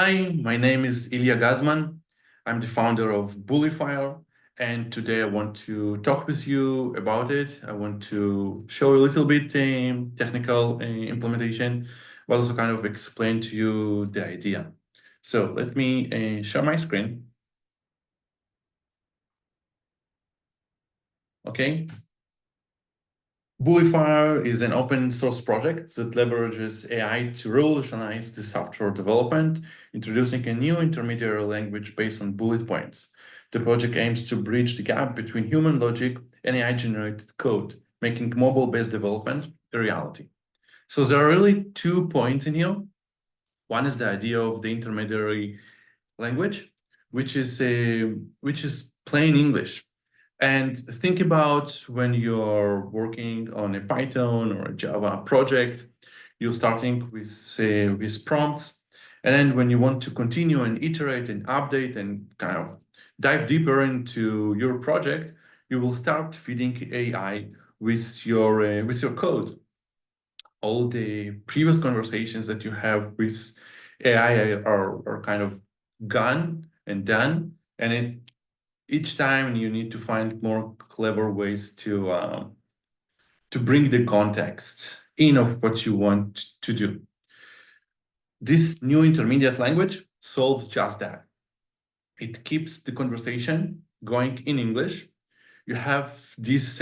Hi, my name is Ilya Gazman. I'm the founder of Bulifier, and today I want to talk with you about it. I want to show you a little bit technical implementation, but also kind of explain to you the idea. So let me share my screen. Okay. Bulifier is an open source project that leverages AI to revolutionize the software development, introducing a new intermediary language based on bullet points. The project aims to bridge the gap between human logic and AI-generated code, making mobile-based development a reality. So there are really 2 points in here. One is the idea of the intermediary language, which is plain English. And think about when you're working on a Python or a Java project, you're starting with prompts. And then when you want to continue and iterate and update and kind of dive deeper into your project, you will start feeding AI with your code. All the previous conversations that you have with AI are kind of gone and done. And each time you need to find more clever ways to bring the context in of what you want to do. This new intermediate language solves just that. It keeps the conversation going in English. You have this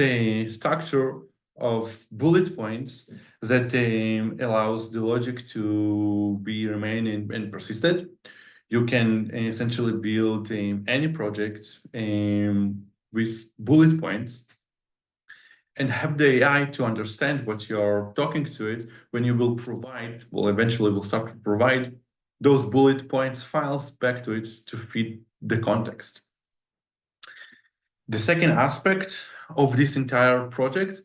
structure of bullet points that allows the logic to be remain and persisted. You can essentially build any project with bullet points and have the AI to understand what you're talking to it when you will provide, well, eventually will start to provide those bullet points files back to it to feed the context. The second aspect of this entire project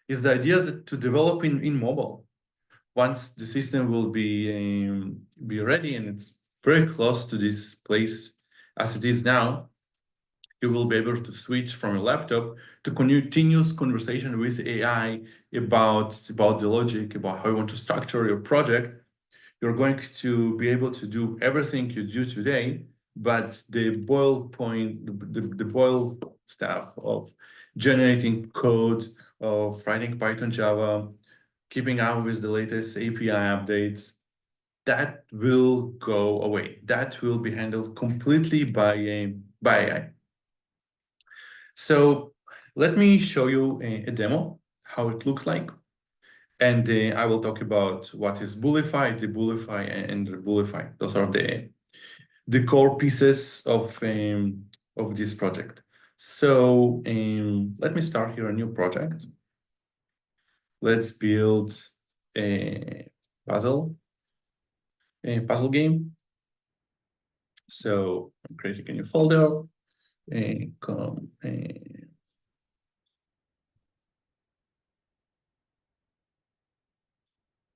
is the idea that to develop in mobile. Once the system will be ready and it's very close to this place as it is now, you will be able to switch from a laptop to continuous conversation with AI about the logic, about how you want to structure your project. You're going to be able to do everything you do today, but the boil stuff of generating code, of writing Python, Java, keeping up with the latest API updates, that will go away. That will be handled completely by AI. So let me show you a demo, how it looks like. And I will talk about what is Bulify, the Bulify, and the Bulify. Those are the core pieces of this project. So let me start here a new project. Let's build a puzzle game. So I'm creating a new folder.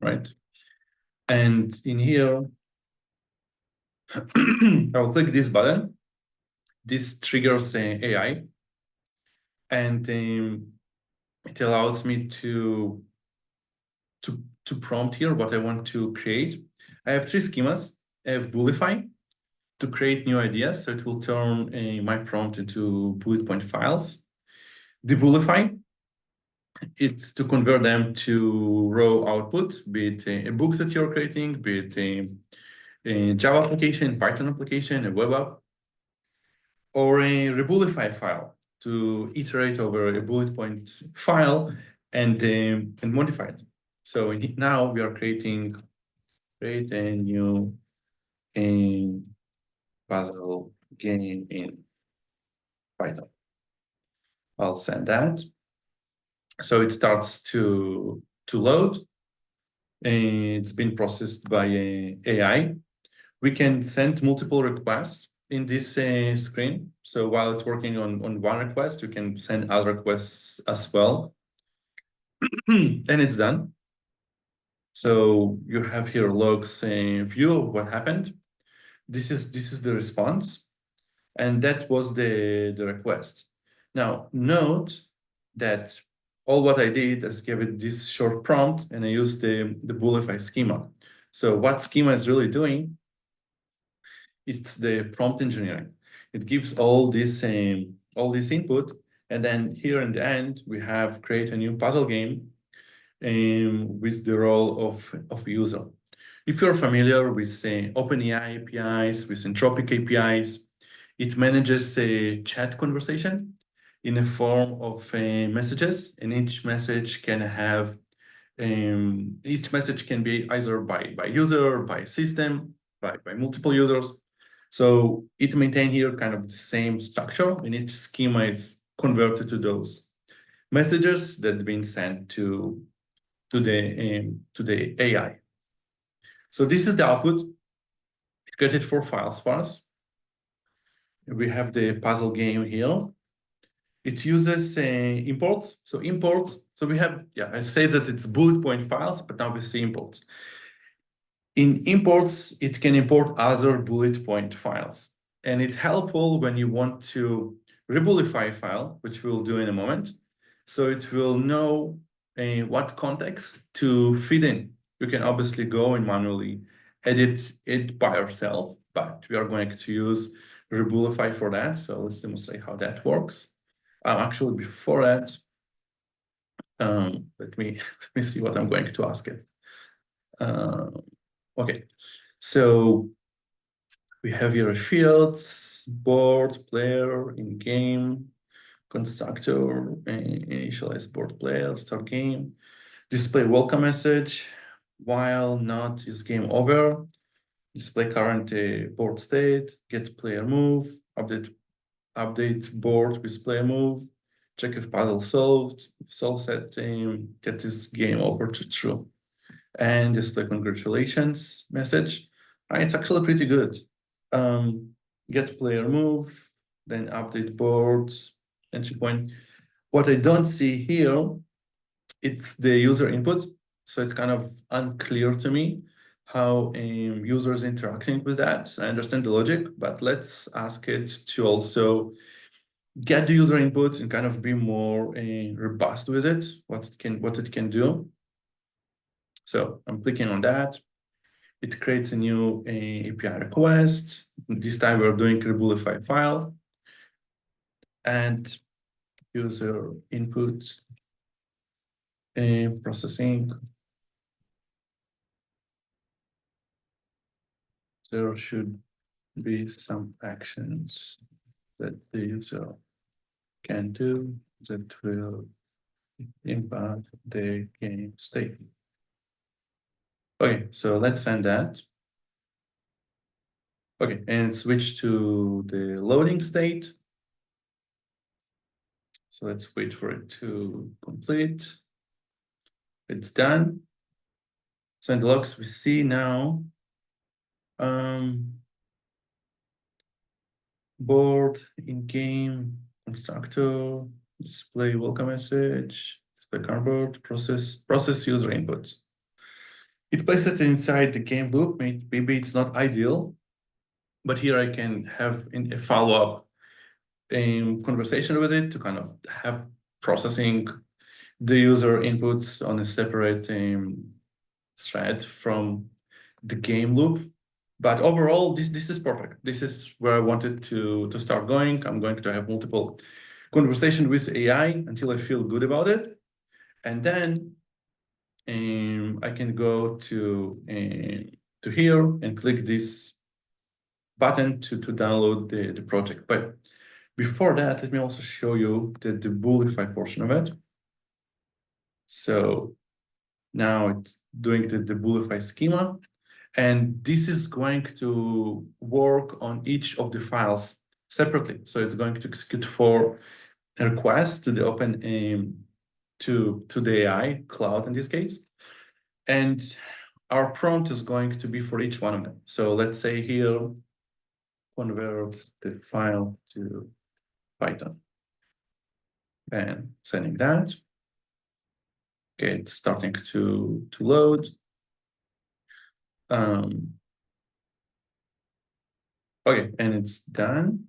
Right. And in here, I'll click this button. This triggers AI, and it allows me to prompt here what I want to create. I have 3 schemas. I have Bulify to create new ideas, so it will turn my prompt into bullet point files. The Bulify, it's to convert them to raw output, be it a book that you're creating, be it a Java application, Python application, a web app, or a Bulify file to iterate over a bullet point file and modify it. So now we are create a new puzzle game in Python. I'll send that. So it starts to load. It's been processed by AI. We can send multiple requests in this screen. So while it's working on one request, you can send other requests as well. And it's done. So you have here logs view of what happened. This is the response, and that was the request. Now note that all what I did is give it this short prompt, and I used the Bulify schema. So what schema is really doing it's the prompt engineering. It gives all this input, and then here in the end, we have create a new puzzle game with the role of user. If you're familiar with OpenAI APIs, with Anthropic APIs, it manages a chat conversation in a form of messages, and each message can be either by user, by system, by multiple users. So it maintains here kind of the same structure, and each schema is converted to those messages that have been sent to the AI. So this is the output. It's created 4 files for us. We have the puzzle game here. It uses imports. So imports. So we have, I say that it's bullet point files, but now we see imports. In imports, it can import other bullet point files. And it's helpful when you want to rebulify a file, which we'll do in a moment. So it will know what context to feed in. You can obviously go and manually edit it by yourself, but we are going to use Bulify for that. So let's demonstrate how that works. Actually, before that, let me see what I'm going to ask it. Okay, so we have here fields, board, player, in-game, constructor, initialize board player, start game, display welcome message, while not is game over, display current board state, get player move, update board with player move, check if puzzle solved, solve set, get this game over to true, and display congratulations message. It's actually pretty good. Get player move, then update boards, entry point. What I don't see here, it's the user input. So it's kind of unclear to me how users interacting with that. I understand the logic, but let's ask it to also get the user input and kind of be more robust with it, what it can do. So I'm clicking on that. It creates a new API request. This time we're doing a Bulify file and user input and processing. There should be some actions that the user can do that will impact the game state. Okay, so let's send that. Okay, and switch to the loading state. So let's wait for it to complete. It's done. So in the logs, we see now board, in-game, constructor, display welcome message, display cardboard, process user input. It places it inside the game loop. Maybe it's not ideal, but here I can have a follow-up conversation with it to kind of have processing the user inputs on a separate thread from the game loop. But overall, this is perfect. This is where I wanted to start going. I'm going to have multiple conversations with AI until I feel good about it. And then I can go to here and click this button to download the project. But before that, let me also show you the Bulify portion of it. So now it's doing the Bulify schema. And this is going to work on each of the files separately. So it's going to execute 4 requests to the open to the AI cloud in this case. And our prompt is going to be for each one of them. So let's say here, convert the file to Python. And sending that. Okay, it's starting to load. Okay, and it's done.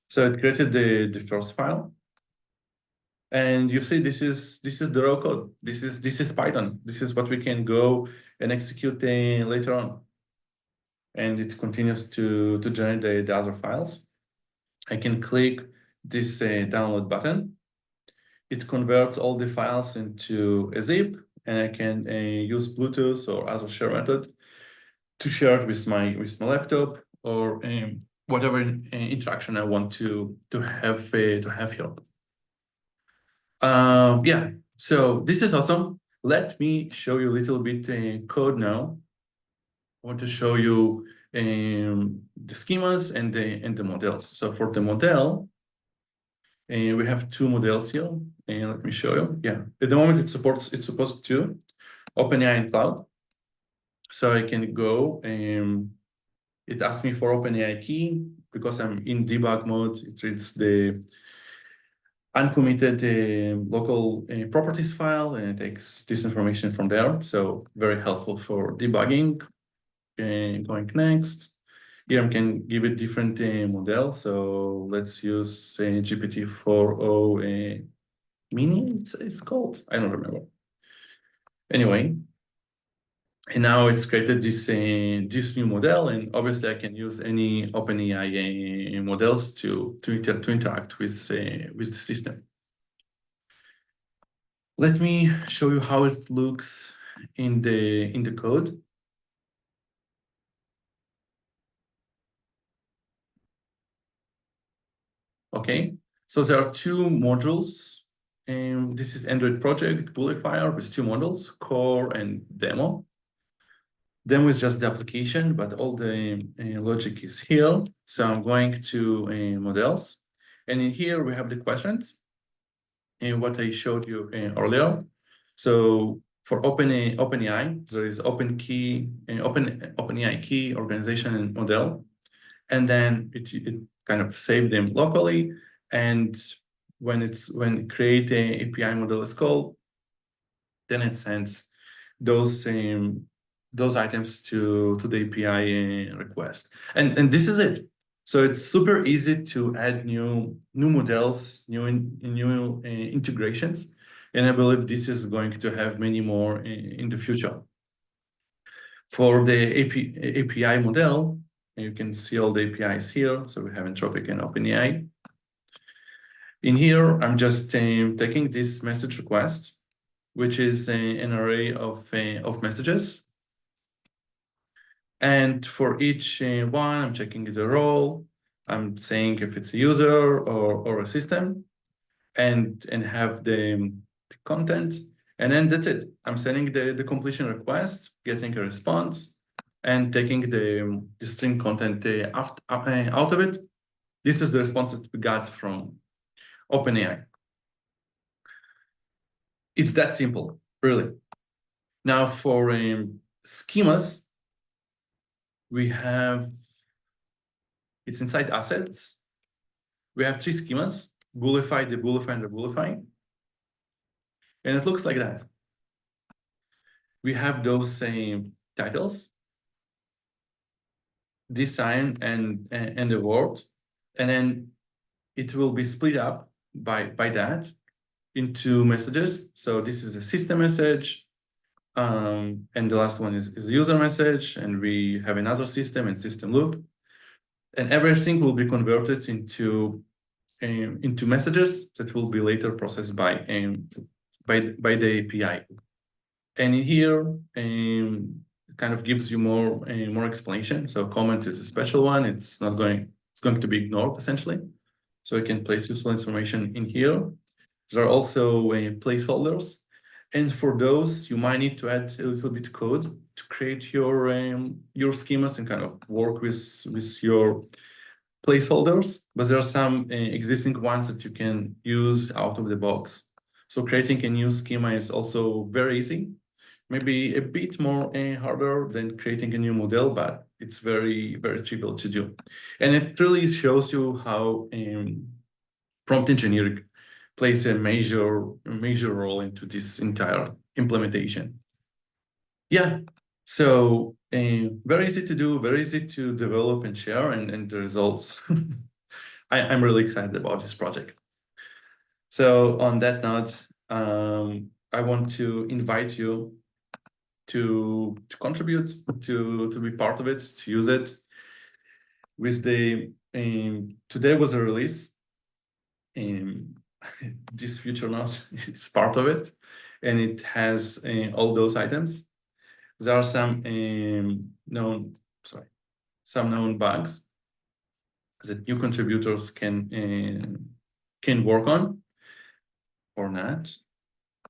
So it created the first file. And you see this is the raw code. This is Python. This is what we can go and execute later on. and it continues to generate the other files. I can click this download button. It converts all the files into a zip, and I can use Bluetooth or other share method to share it with my laptop or whatever interaction I want to have here. Yeah, so this is awesome. Let me show you a little bit code now. I want to show you the schemas and the models. So for the model, we have two models here, and let me show you. Yeah, at the moment it's supposed to OpenAI and Cloud. So I can go and it asks me for OpenAI key because I'm in debug mode. It reads the uncommitted local properties file and it takes this information from there. So very helpful for debugging. Going next. Here I can give it different model. So let's use GPT-4o mini. It's called. I don't remember. Anyway, and now it's created this new model, and obviously I can use any OpenAI models to interact with the system. Let me show you how it looks in the code. Okay, so there are two modules. This is Android project Bulifier with two models, core and demo. Demo is just the application, but all the logic is here. So I'm going to models. And in here we have the questions and what I showed you earlier. So for OpenAI, there is OpenAI key, organization, and model. And then it kind of save them locally. And when create a API model is called, then it sends those items to the API request. And this is it. So it's super easy to add new models, new integrations. And I believe this is going to have many more in the future. For the API model, you can see all the APIs here. So we have Anthropic and OpenAI. In here, I'm just taking this message request, which is an array of messages. And for each one, I'm checking the role. I'm saying if it's a user or a system, and have the content. And then that's it. I'm sending the completion request, getting a response, and taking the string content out of it. This is the response that we got from OpenAI. It's that simple, really. Now for schemas, we have, it's inside assets. We have three schemas, Bulify, the Bulify, and the Bulify. And it looks like that. We have those same titles, this sign and the word, and then it will be split up by that into messages. So this is a system message, and the last one is a user message, and we have another system and system loop, and everything will be converted into messages that will be later processed by the API. And in here, it kind of gives you more explanation. So comment is a special one. It's going to be ignored essentially. So you can place useful information in here. There are also placeholders. And for those, you might need to add a little bit code to create your schemas and kind of work with your placeholders. But there are some existing ones that you can use out of the box. So creating a new schema is also very easy. Maybe a bit more harder than creating a new model, but it's very, very trivial to do. And it really shows you how prompt engineering plays a major role into this entire implementation. Yeah, so very easy to do, very easy to develop and share, and the results. I'm really excited about this project. So on that note, I want to invite you to contribute, to be part of it, to use it. With the today was a release. This future node is part of it, and it has all those items. There are some known bugs that new contributors can work on or not.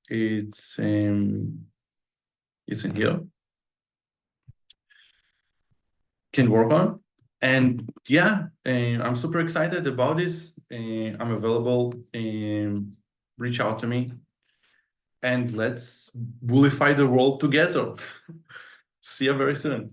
It's in here. Can work on, and yeah, I'm super excited about this. I'm available. Reach out to me, and let's bulify the world together. See you very soon.